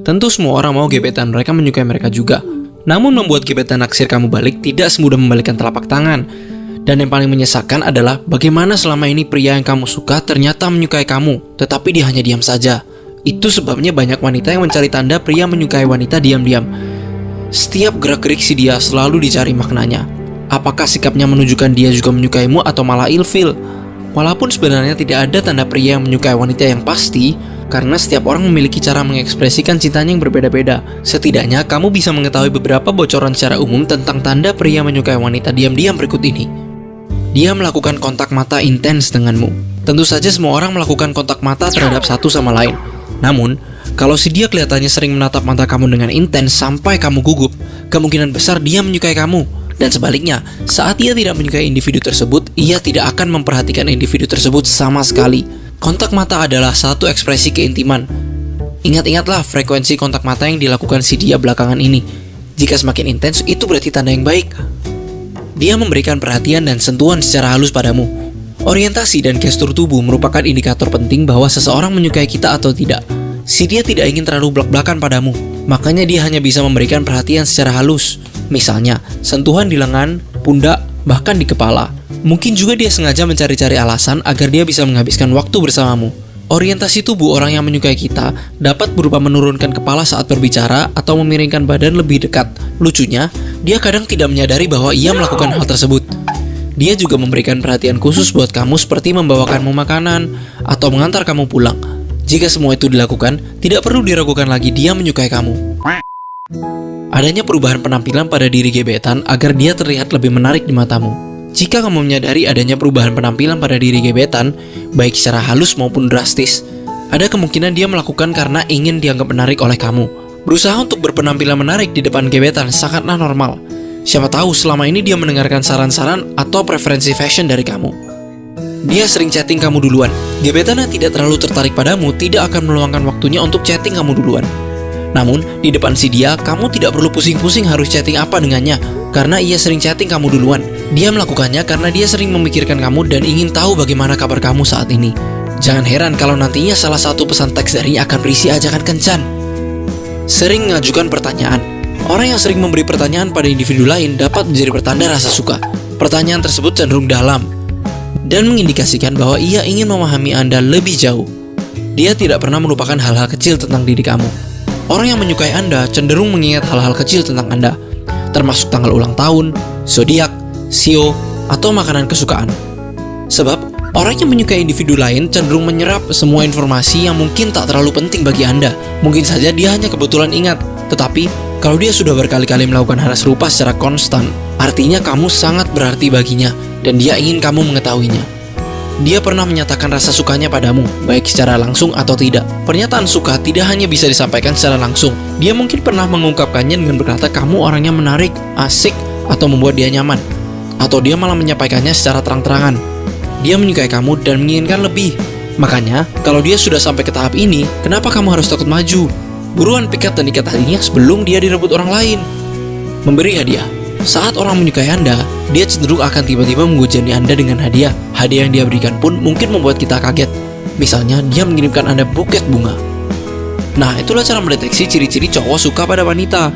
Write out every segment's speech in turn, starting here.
Tentu semua orang mau gebetan mereka menyukai mereka juga. Namun membuat gebetan naksir kamu balik tidak semudah membalikkan telapak tangan. Dan yang paling menyesalkan adalah bagaimana selama ini pria yang kamu suka ternyata menyukai kamu, tetapi dia hanya diam saja. Itu sebabnya banyak wanita yang mencari tanda pria menyukai wanita diam-diam. Setiap gerak-gerik si dia selalu dicari maknanya. Apakah sikapnya menunjukkan dia juga menyukaimu atau malah ilfil? Walaupun sebenarnya tidak ada tanda pria yang menyukai wanita yang pasti, karena setiap orang memiliki cara mengekspresikan cintanya yang berbeda-beda. Setidaknya kamu bisa mengetahui beberapa bocoran secara umum tentang tanda pria menyukai wanita diam-diam berikut ini. Dia melakukan kontak mata intens denganmu. Tentu saja semua orang melakukan kontak mata terhadap satu sama lain. Namun, kalau si dia kelihatannya sering menatap mata kamu dengan intens sampai kamu gugup, kemungkinan besar dia menyukai kamu. Dan sebaliknya, saat ia tidak menyukai individu tersebut, ia tidak akan memperhatikan individu tersebut sama sekali. Kontak mata adalah satu ekspresi keintiman. Ingat-ingatlah frekuensi kontak mata yang dilakukan si dia belakangan ini. Jika semakin intens, itu berarti tanda yang baik. Dia memberikan perhatian dan sentuhan secara halus padamu. Orientasi dan gestur tubuh merupakan indikator penting bahwa seseorang menyukai kita atau tidak. Si dia tidak ingin terlalu blak-blakan padamu, makanya dia hanya bisa memberikan perhatian secara halus. Misalnya, sentuhan di lengan, pundak, bahkan di kepala. Mungkin juga dia sengaja mencari-cari alasan agar dia bisa menghabiskan waktu bersamamu. Orientasi tubuh orang yang menyukai kita dapat berupa menurunkan kepala saat berbicara atau memiringkan badan lebih dekat. Lucunya, dia kadang tidak menyadari bahwa ia melakukan hal tersebut. Dia juga memberikan perhatian khusus buat kamu seperti membawakanmu makanan atau mengantar kamu pulang. Jika semua itu dilakukan, tidak perlu diragukan lagi dia menyukai kamu. Adanya perubahan penampilan pada diri gebetan agar dia terlihat lebih menarik di matamu. Jika kamu menyadari adanya perubahan penampilan pada diri gebetan, baik secara halus maupun drastis, ada kemungkinan dia melakukan karena ingin dianggap menarik oleh kamu. Berusaha untuk berpenampilan menarik di depan gebetan sangatlah normal. Siapa tahu selama ini dia mendengarkan saran-saran atau preferensi fashion dari kamu. Dia sering chatting kamu duluan. Gebetan yang tidak terlalu tertarik padamu tidak akan meluangkan waktunya untuk chatting kamu duluan. Namun, di depan si dia, kamu tidak perlu pusing-pusing harus chatting apa dengannya, karena ia sering chatting kamu duluan. Dia melakukannya karena dia sering memikirkan kamu dan ingin tahu bagaimana kabar kamu saat ini. Jangan heran kalau nantinya salah satu pesan teks darinya akan berisi ajakan kencan. Sering mengajukan pertanyaan. Orang yang sering memberi pertanyaan pada individu lain dapat menjadi pertanda rasa suka. Pertanyaan tersebut cenderung dalam dan mengindikasikan bahwa ia ingin memahami Anda lebih jauh. Dia tidak pernah melupakan hal-hal kecil tentang diri kamu. Orang yang menyukai Anda cenderung mengingat hal-hal kecil tentang Anda, termasuk tanggal ulang tahun, zodiak, sio, atau makanan kesukaan. Sebab, orang yang menyukai individu lain cenderung menyerap semua informasi yang mungkin tak terlalu penting bagi Anda. Mungkin saja dia hanya kebetulan ingat, tetapi kalau dia sudah berkali-kali melakukan hal serupa secara konstan, artinya kamu sangat berarti baginya, dan dia ingin kamu mengetahuinya. Dia pernah menyatakan rasa sukanya padamu, baik secara langsung atau tidak. Pernyataan suka tidak hanya bisa disampaikan secara langsung. Dia mungkin pernah mengungkapkannya dengan berkata kamu orangnya menarik, asik, atau membuat dia nyaman. Atau dia malah menyampaikannya secara terang-terangan. Dia menyukai kamu dan menginginkan lebih. Makanya, kalau dia sudah sampai ke tahap ini, kenapa kamu harus takut maju? Buruan pikat dan ikat hatinya sebelum dia direbut orang lain. Memberi hadiah. Saat orang menyukai Anda, dia cenderung akan tiba-tiba menghujani Anda dengan hadiah. Hadiah yang dia berikan pun mungkin membuat kita kaget. Misalnya, dia mengirimkan Anda buket bunga. Nah, itulah cara mendeteksi ciri-ciri cowok suka pada wanita.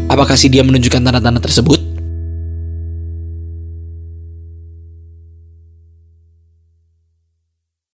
Apakah si dia menunjukkan tanda-tanda tersebut?